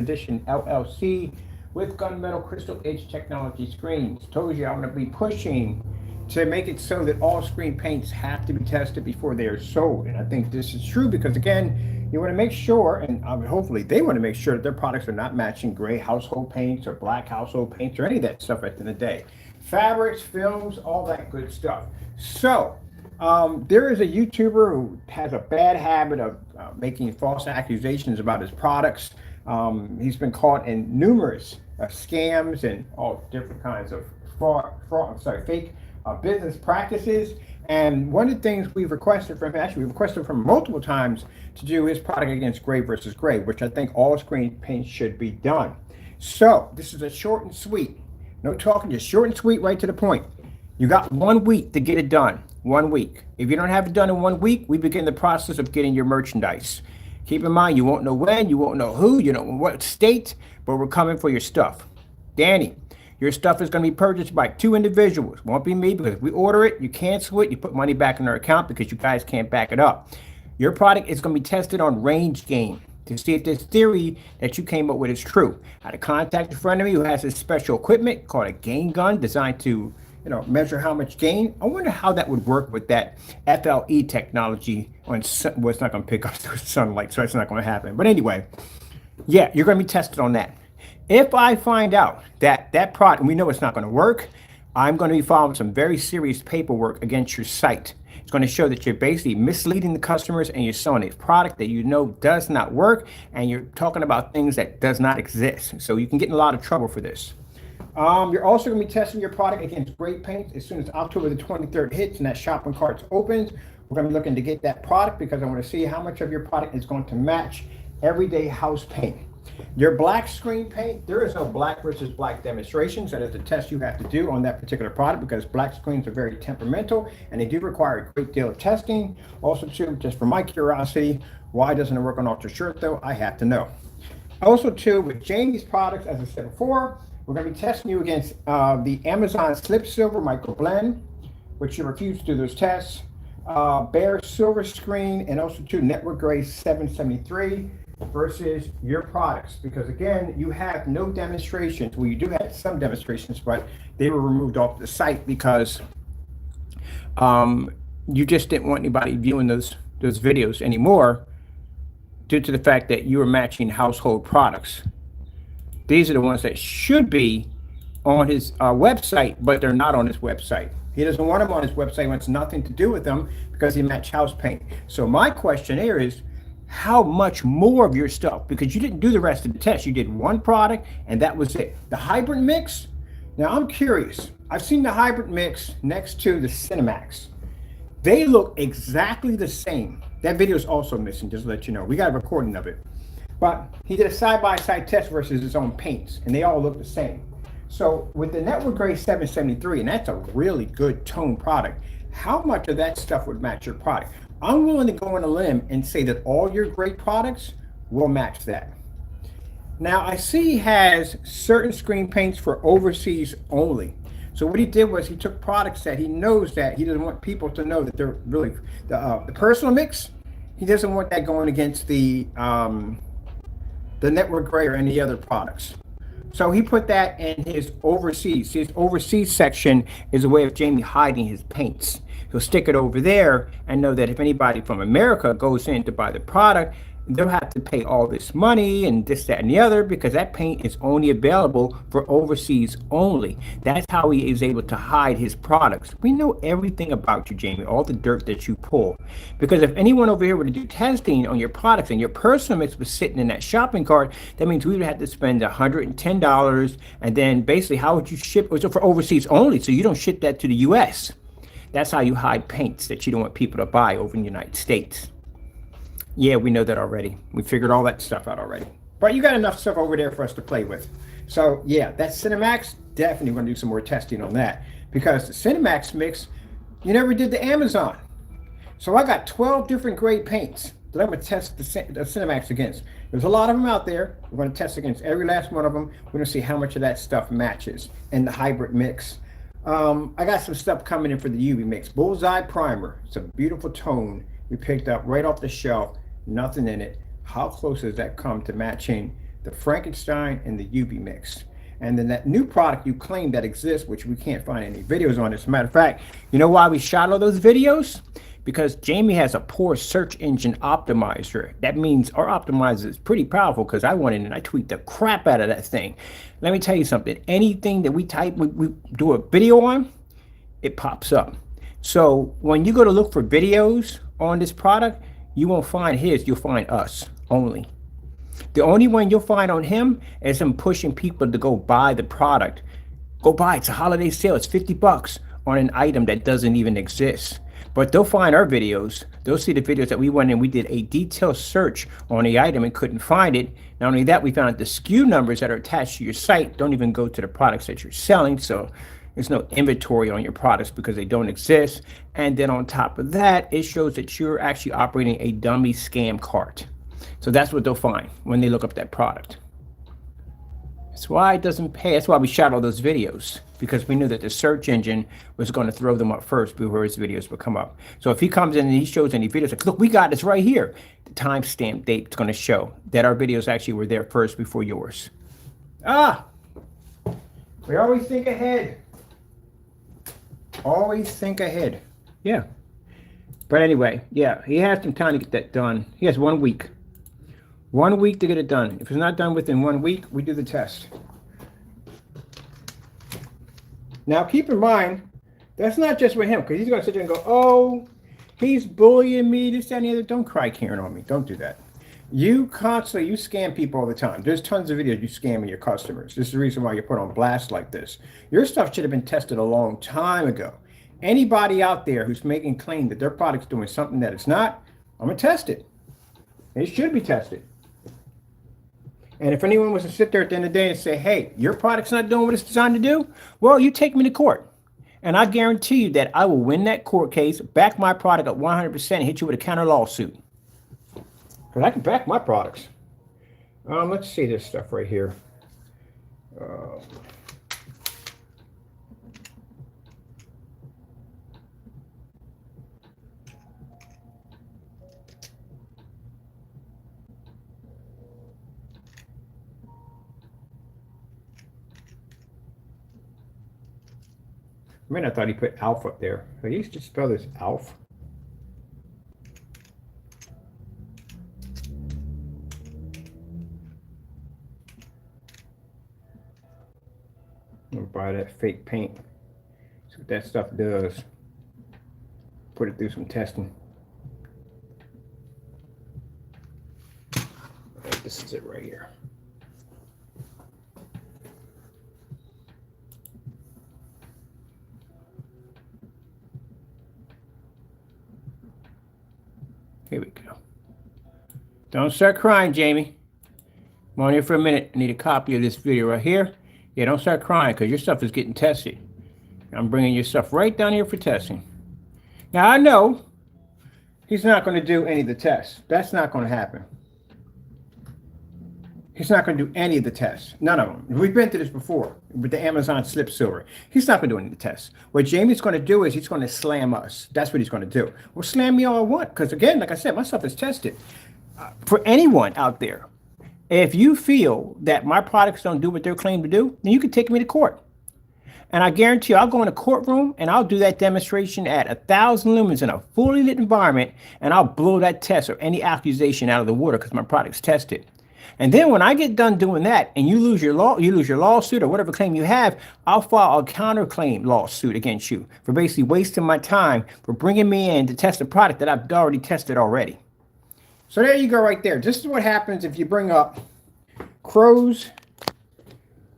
Edition LLC with gunmetal crystal edge technology screens. Told you I'm going to be pushing to make it so that all screen paints have to be tested before they are sold. And I think this is true because, again, you want to make sure, and hopefully they want to make sure that their products are not matching gray household paints or black household paints or any of that stuff at the end of the day. Fabrics, films, all that good stuff. So there is a YouTuber who has a bad habit of making false accusations about his products. He's been caught in numerous scams and all different kinds of fake business practices. And one of the things we've requested from him, actually we've requested from him multiple times, to do his product against gray versus gray, which I think all screen paint should be done. So this is a short and sweet, no talking, just short and sweet, right to the point. You got 1 week to get it done. 1 week. If you don't have it done in 1 week, we begin the process of getting your merchandise. Keep in mind, you won't know when, you won't know who, you don't know what state, but we're coming for your stuff. Danny, your stuff is going to be purchased by 2 individuals. Won't be me, because if we order it, you cancel it, you put money back in our account because you guys can't back it up. Your product is going to be tested on range game to see if this theory that you came up with is true. I had a contact a friend of me who has this special equipment called a gain gun designed to measure how much gain. I wonder how that would work with that FLE technology on well, it's not going to pick up sunlight, so it's not going to happen. But anyway, yeah, you're going to be tested on that. If I find out that that product, and we know it's not going to work, I'm going to be filing some very serious paperwork against your site. It's going to show that you're basically misleading the customers and you're selling a product that you know does not work, and you're talking about things that does not exist. So you can get in a lot of trouble for this. You're also going to be testing your product against gray paints as soon as October the 23rd hits and that shopping cart opens. We're going to be looking to get that product because I want to see how much of your product is going to match everyday house paint. Your black screen paint, there is no black versus black demonstrations. That is the test you have to do on that particular product because black screens are very temperamental and they do require a great deal of testing. Also, too, just for my curiosity, why doesn't it work on Ultra Shirt though? I have to know. Also, too, with Jamie's products, as I said before, we're going to be testing you against the Amazon Slip Silver Micro Blend, which you refuse to do those tests. BeHr Silver Screen, and also too Network Gray 773 versus your products. Because again, you have no demonstrations. Well, you do have some demonstrations, but they were removed off the site because you just didn't want anybody viewing those videos anymore due to the fact that you were matching household products. These are the ones that should be on his website, but they're not on his website. He doesn't want them on his website. He wants nothing to do with them because he match house paint. So my question here is, how much more of your stuff, because you didn't do the rest of the test, you did one product and that was it. The hybrid mix, now I'm curious. I've seen the hybrid mix next to the CINEMAX. They look exactly the same. That video is also missing, just to let you know. We got a recording of it. But he did a side-by-side test versus his own paints, and they all look the same. So with the Network Gray 773, and that's a really good tone product, how much of that stuff would match your product? I'm willing to go on a limb and say that all your great products will match that. Now, I see he has certain screen paints for overseas only. So what he did was he took products that he knows that he doesn't want people to know that they're really, the personal mix, he doesn't want that going against the Network Gray or any other products. So he put that in his overseas. His overseas section is a way of Jamie hiding his paints. He'll stick it over there and know that if anybody from America goes in to buy the product, they'll have to pay all this money and this, that, and the other because that paint is only available for overseas only. That's how he is able to hide his products. We know everything about you, Jamie, all the dirt that you pull. Because if anyone over here were to do testing on your products and your personal mix was sitting in that shopping cart, that means we would have to spend $110, and then basically how would you ship it? For overseas only, so you don't ship that to the US. That's how you hide paints that you don't want people to buy over in the United States. Yeah, we know that already. We figured all that stuff out already. But you got enough stuff over there for us to play with. So yeah, that CINEMAX, definitely going to do some more testing on that. Because the CINEMAX mix, you never did the Amazon. So I got 12 different grade paints that I'm going to test the CINEMAX against. There's a lot of them out there. We're going to test against every last one of them. We're going to see how much of that stuff matches in the hybrid mix. I got some stuff coming in for the UV mix. Bullseye Primer. It's a beautiful tone we picked up right off the shelf. Nothing in it. How close does that come to matching the Frankenstein, and the UV mix. And then that new product you claim that exists, which we can't find any videos on. As a matter of fact, you know why we shot all those videos? Because Jamie has a poor search engine optimizer. That means our optimizer is pretty powerful, because I went in and I tweaked the crap out of that thing. Let me tell you something. Anything that we type, we do a video on, it pops up. So when you go to look for videos on this product, you won't find his, you'll find us only. The only one you'll find on him is him pushing people to go buy the product. Go buy it. It's a holiday sale. It's 50 bucks on an item that doesn't even exist. But they'll find our videos. They'll see the videos that we went and we did a detailed search on the item and couldn't find it. Not only that, we found the SKU numbers that are attached to your site don't even go to the products that you're selling. So there's no inventory on your products because they don't exist. And then on top of that, it shows that you're actually operating a dummy scam cart. So that's what they'll find when they look up that product. That's why it doesn't pay. That's why we shot all those videos, because we knew that the search engine was going to throw them up first before his videos would come up. So if he comes in and he shows any videos, like, look, we got this right here. The timestamp date is going to show that our videos actually were there first before yours. We always think ahead. Always think ahead. Yeah. But anyway, yeah, he has some time to get that done. He has 1 week. 1 week to get it done. If it's not done within 1 week, we do the test. Now, keep in mind, that's not just with him, because he's going to sit there and go, oh, he's bullying me, this, that, and the other. Don't cry, Karen, on me. Don't do that. You constantly, you scam people all the time. There's tons of videos you scamming your customers. This is the reason why you're put on blast like this. Your stuff should have been tested a long time ago. Anybody out there who's making claim that their product's doing something that it's not, I'm going to test it. It should be tested. And if anyone was to sit there at the end of the day and say, hey, your product's not doing what it's designed to do, well, you take me to court. And I guarantee you that I will win that court case, back my product at 100%, and hit you with a counter lawsuit. Because I can back my products. Let's see this stuff right here. I mean, I thought he put ALFA up there. I used to spell this ALF. I'm gonna buy that fake paint. See what that stuff does. Put it through some testing. I think this is it right here. Here we go. Don't start crying, Jamie. I'm on here for a minute. I need a copy of this video right here. Yeah, don't start crying, because your stuff is getting tested. I'm bringing your stuff right down here for testing. Now, I know he's not going to do any of the tests. That's not going to happen. He's not going to do any of the tests. None of them. We've been through this before with the Amazon Slip Silver. He's not going to do any of the tests. What Jamie's going to do is he's going to slam us. That's what he's going to do. Well, slam me all I want, because again, like I said, my stuff is tested. For anyone out there, if you feel that my products don't do what they're claimed to do, then you can take me to court. And I guarantee you, I'll go in a courtroom and I'll do that demonstration at 1,000 lumens in a fully lit environment, and I'll blow that test or any accusation out of the water, because my product's tested. And then when I get done doing that and you lose your lawsuit or whatever claim you have, I'll file a counterclaim lawsuit against you for basically wasting my time for bringing me in to test a product that I've already tested already. So there you go right there. This is what happens if you bring up CROW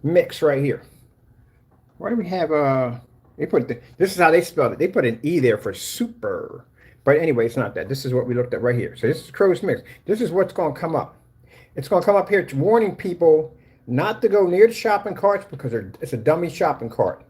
CINEMAX right here. Why do we have this is how they spelled it. They put an E there for SUPR. But anyway, it's not that. This is what we looked at right here. So this is CROW CINEMAX. This is what's going to come up. It's going to come up here warning people not to go near the shopping carts, because it's a dummy shopping cart.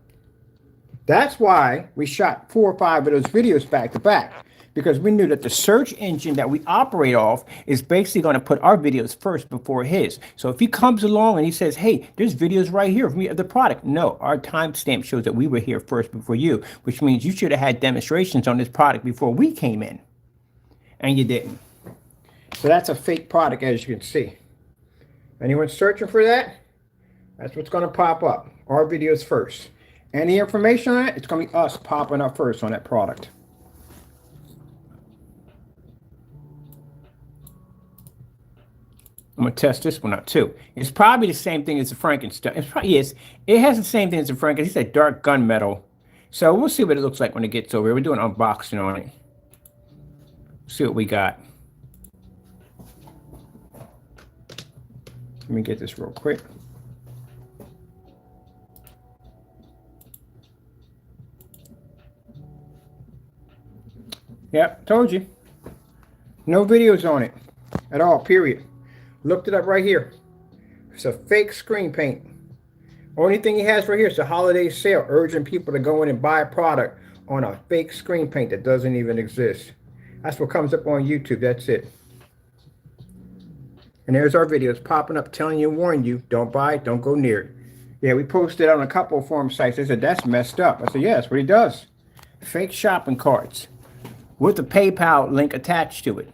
That's why we shot 4 or 5 of those videos back to back, because we knew that the search engine that we operate off is basically going to put our videos first before his. So if he comes along and he says, hey, there's videos right here of me of the product. No, our timestamp shows that we were here first before you, which means you should have had demonstrations on this product before we came in. And you didn't. So that's a fake product, as you can see. Anyone's searching for that, that's what's going to pop up. Our videos first. Any information on it, it's going to be us popping up first on that product. I'm going to test this one out too. It's probably the same thing as the Frankenstein. It's probably, yes, it has the same thing as the Frankenstein. It's a dark gunmetal. So we'll see what it looks like when it gets over here. We're doing an unboxing on it. See what we got. Let me get this real quick. Yep, told you. No videos on it at all, period. Looked it up right here. It's a fake screen paint. Only thing he has right here is a holiday sale, urging people to go in and buy a product on a fake screen paint that doesn't even exist. That's what comes up on YouTube. That's it. And there's our videos popping up telling you, warning you, don't buy it, don't go near it. Yeah, we posted on a couple of forum sites. They said, that's messed up. I said, yeah, that's what he does. Fake shopping carts with a PayPal link attached to it.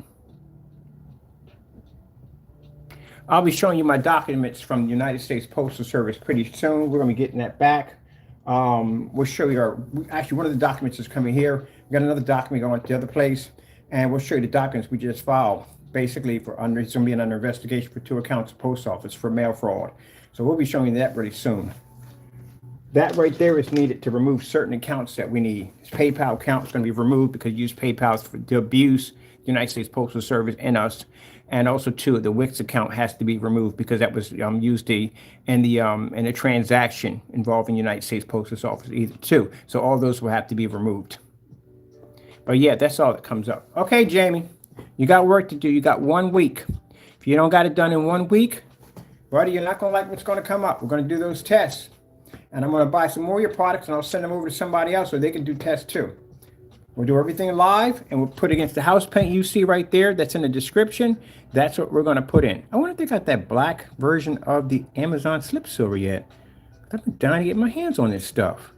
I'll be showing you my documents from the United States Postal Service pretty soon. We're going to be getting that back. We'll show you actually one of the documents is coming here. We got another document going to the other place, and we'll show you the documents we just filed. Basically, it's going to be under investigation for 2 accounts of post office for mail fraud. So we'll be showing you that pretty soon. That right there is needed to remove certain accounts that we need. This PayPal account is going to be removed because you use PayPal to abuse the United States Postal Service and us. And also, too, the Wix account has to be removed because that was used in the transaction involving United States Postal Office either too. So all those will have to be removed. But yeah, that's all that comes up. Okay, Jamie, you got work to do. You got 1 week. If you don't got it done in 1 week, buddy, you're not going to like what's going to come up. We're going to do those tests. And I'm going to buy some more of your products, and I'll send them over to somebody else so they can do tests too. We'll do everything live, and we'll put against the house paint you see right there. That's in the description. That's what we're going to put in. I wonder if they got that black version of the Amazon Slip Silver yet. I've been dying to get my hands on this stuff.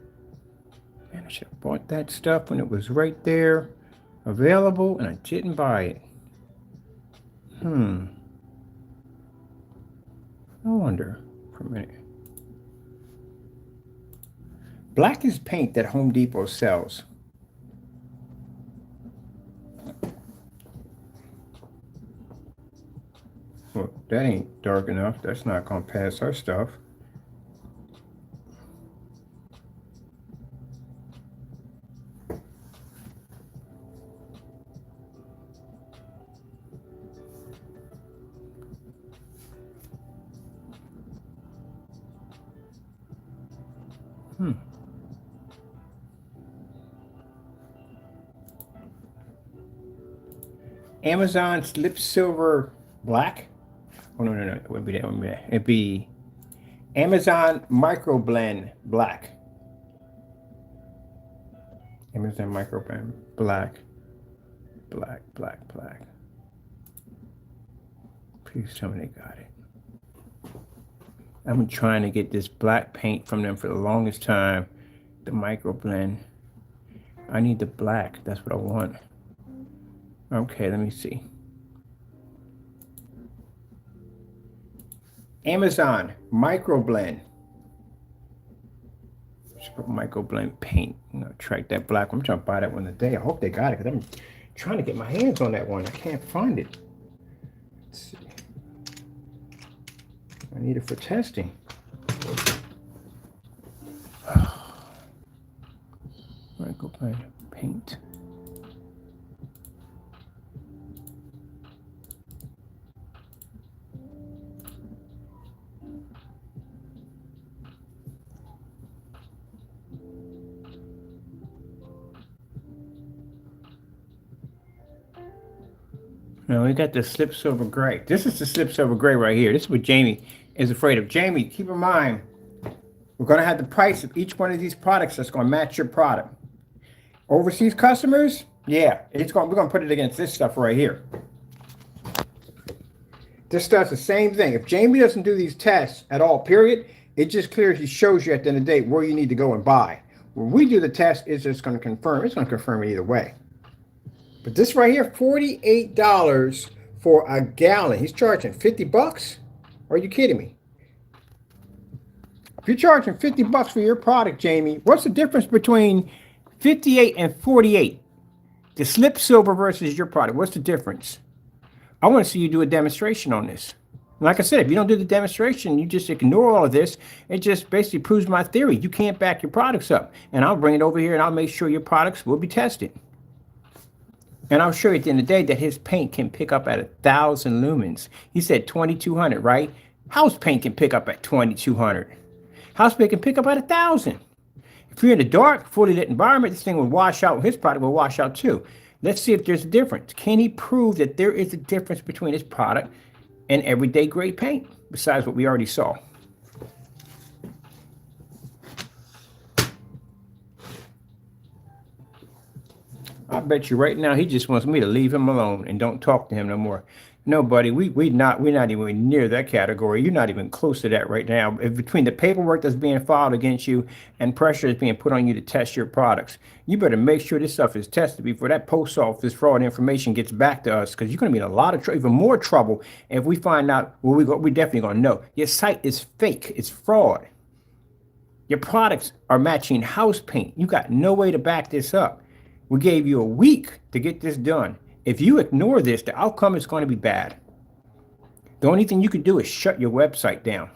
Man, I should have bought that stuff when it was right there available, and I didn't buy it. I wonder for a minute. Black is paint that Home Depot sells. Well, that ain't dark enough. That's not going to pass our stuff. Amazon Slip Silver Black. Oh, no. It wouldn't be that. It'd be Amazon Micro Blend Black. Amazon Micro Blend Black. Black. Please tell me they got it. I've been trying to get this black paint from them for the longest time. The Micro Blend. I need the black. That's what I want. Okay, let me see. Amazon Micro Blend. Just put Micro Blend paint. I'm gonna track that black one. I'm trying to buy that one today. I hope they got it because I'm trying to get my hands on that one. I can't find it. Let's see. I need it for testing. Micro Blend paint. Now we got the Slip Silver Gray. This is the Slip Silver Gray right here. This is what Jamie is afraid of. Jamie, keep in mind, we're going to have the price of each one of these products that's going to match your product. Overseas customers, yeah, we're going to put it against this stuff right here. This stuff's the same thing. If Jamie doesn't do these tests at all, period, it just clearly shows you at the end of the day where you need to go and buy. When we do the test, it's just going to confirm. It's going to confirm it either way. But this right here, $48 for a gallon. He's charging 50 bucks. Are you kidding me? If you're charging 50 bucks for your product, Jamie, what's the difference between 58 and 48? The slip silver versus your product, what's the difference? I want to see you do a demonstration on this. And like I said, if you don't do the demonstration, you just ignore all of this, it just basically proves my theory. You can't back your products up. And I'll bring it over here and I'll make sure your products will be tested. And I'll show you at the end of the day that his paint can pick up at 1,000 lumens. He said 2,200, right? House paint can pick up at 2,200. House paint can pick up at 1,000. If you're in a dark, fully lit environment, this thing will wash out. His product will wash out too. Let's see if there's a difference. Can he prove that there is a difference between his product and everyday grade paint, besides what we already saw? I bet you right now he just wants me to leave him alone and don't talk to him no more. No, buddy, we're not even near that category. You're not even close to that right now. Between the paperwork that's being filed against you and pressure that's being put on you to test your products, you better make sure this stuff is tested before that post office fraud information gets back to us, because you're going to be in a lot of trouble, even more trouble, if we find out where we go. We're definitely going to know your site is fake. It's fraud. Your products are matching house paint. You got no way to back this up. We gave you a week to get this done. If you ignore this, the outcome is going to be bad. The only thing you can do is shut your website down.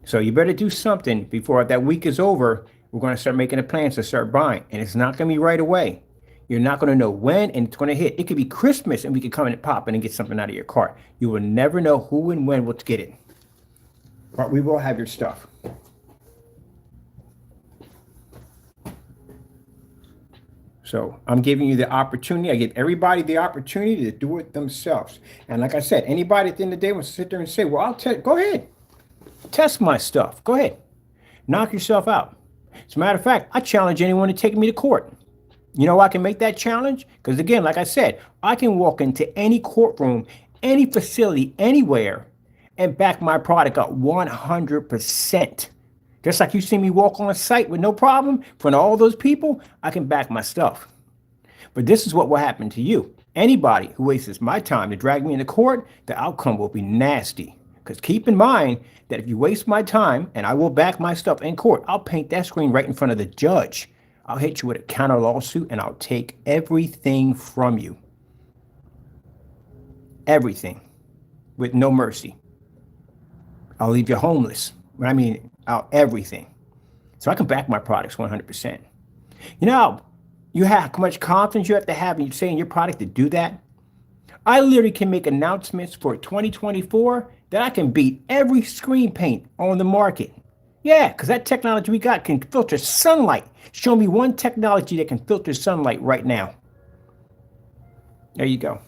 So you better do something before that week is over. We're going to start making the plans to start buying. And it's not going to be right away. You're not going to know when, and it's going to hit. It could be Christmas and we could come in and pop in and get something out of your cart. You will never know who and when will get it. But we will have your stuff. So I'm giving you the opportunity. I give everybody the opportunity to do it themselves. And like I said, anybody at the end of the day wants to sit there and say, well, go ahead. Test my stuff. Go ahead. Knock yourself out. As a matter of fact, I challenge anyone to take me to court. You know, I can make that challenge because, again, like I said, I can walk into any courtroom, any facility, anywhere, and back my product up 100%. Just like you see me walk on a site with no problem, in front of all those people, I can back my stuff. But this is what will happen to you. Anybody who wastes my time to drag me into court, the outcome will be nasty. Because keep in mind that if you waste my time and I will back my stuff in court, I'll paint that screen right in front of the judge. I'll hit you with a counter lawsuit and I'll take everything from you. Everything. With no mercy. I'll leave you homeless. I mean, out everything. So I can back my products 100%. You know how much confidence you have to have in saying your product to do that? I literally can make announcements for 2024 that I can beat every screen paint on the market. Yeah, because that technology we got can filter sunlight. Show me one technology that can filter sunlight right now. There you go.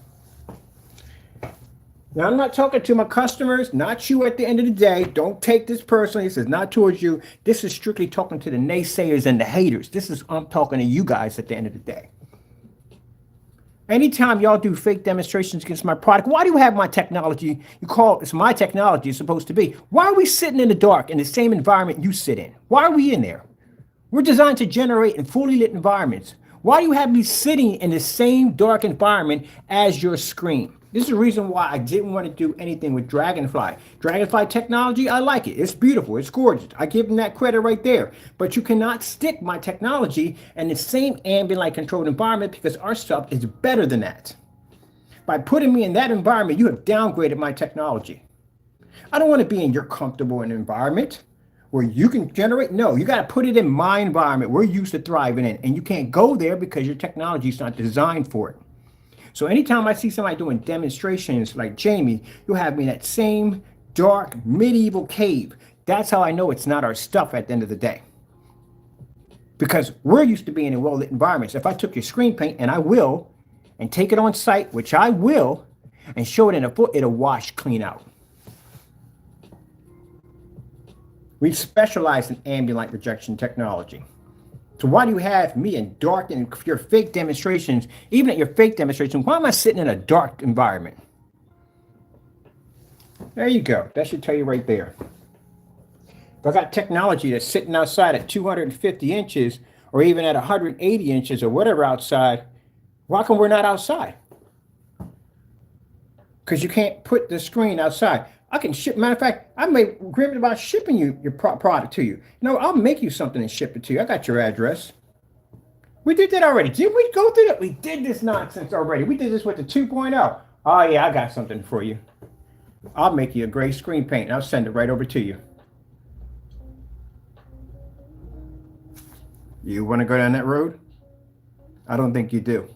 Now, I'm not talking to my customers, not you at the end of the day. Don't take this personally. This is not towards you. This is strictly talking to the naysayers and the haters. I'm talking to you guys at the end of the day. Anytime y'all do fake demonstrations against my product, why do you have my technology? You call it's my technology, it's supposed to be. Why are we sitting in the dark in the same environment you sit in? Why are we in there? We're designed to generate in fully lit environments. Why do you have me sitting in the same dark environment as your screen? This is the reason why I didn't want to do anything with Dragonfly. Dragonfly technology, I like it. It's beautiful. It's gorgeous. I give them that credit right there. But you cannot stick my technology in the same ambient light controlled environment because our stuff is better than that. By putting me in that environment, you have downgraded my technology. I don't want to be in your comfortable environment where you can generate. No, you got to put it in my environment we're used to thriving in. And you can't go there because your technology is not designed for it. So anytime I see somebody doing demonstrations like Jamie, you'll have me in that same dark medieval cave. That's how I know it's not our stuff at the end of the day. Because we're used to being in well-lit environments. If I took your screen paint, and I will, and take it on site, which I will, and show it in a foot, it'll wash clean out. We specialize in ambient light projection technology. So why do you have me in dark and your fake demonstrations? Even at your fake demonstrations, why am I sitting in a dark environment? There you go. That should tell you right there. If I got technology that's sitting outside at 250 inches or even at 180 inches or whatever outside, why come we're not outside? because you can't put the screen outside. I can ship. Matter of fact, I may agree about shipping you your product to you. No, I'll make you something and ship it to you. I got your address. We did that already. Did we go through that? We did this nonsense already. We did this with the 2.0. Oh yeah, I got something for you. I'll make you a gray screen paint and I'll send it right over to you. You want to go down that road? I don't think you do.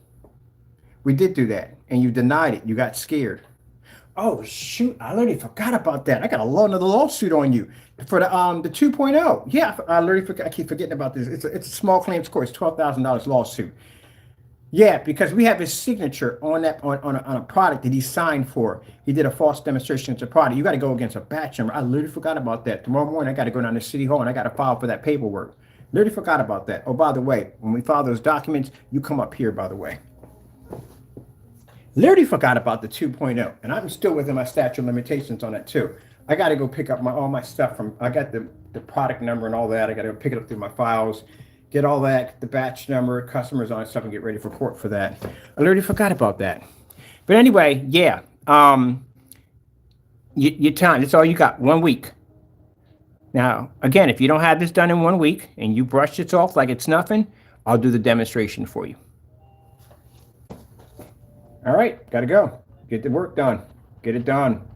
We did do that and you denied it. You got scared. Oh shoot, I literally forgot about that. I got another lawsuit on you for the 2.0. Yeah, I literally forgot. I keep forgetting about this. It's a small claims court. It's $12,000 lawsuit. Yeah, because we have his signature on that on a product that he signed for. He did a false demonstration as a product. You got to go against a batch number. I literally forgot about that. Tomorrow morning I got to go down to City Hall and I got to file for that paperwork. Literally forgot about that. Oh, by the way, when we file those documents, you come up here, by the way. Literally forgot about the 2.0, and I'm still within my statute of limitations on that too. I got to go pick up all my stuff from. I got the product number and all that. I got to go pick it up through my files, get all that, the batch number, customers on stuff, and get ready for court for that. I literally forgot about that. But anyway, yeah, your time. That's all you got. 1 week. Now, again, if you don't have this done in 1 week and you brush this off like it's nothing, I'll do the demonstration for you. All right, gotta go. Get the work done. Get it done.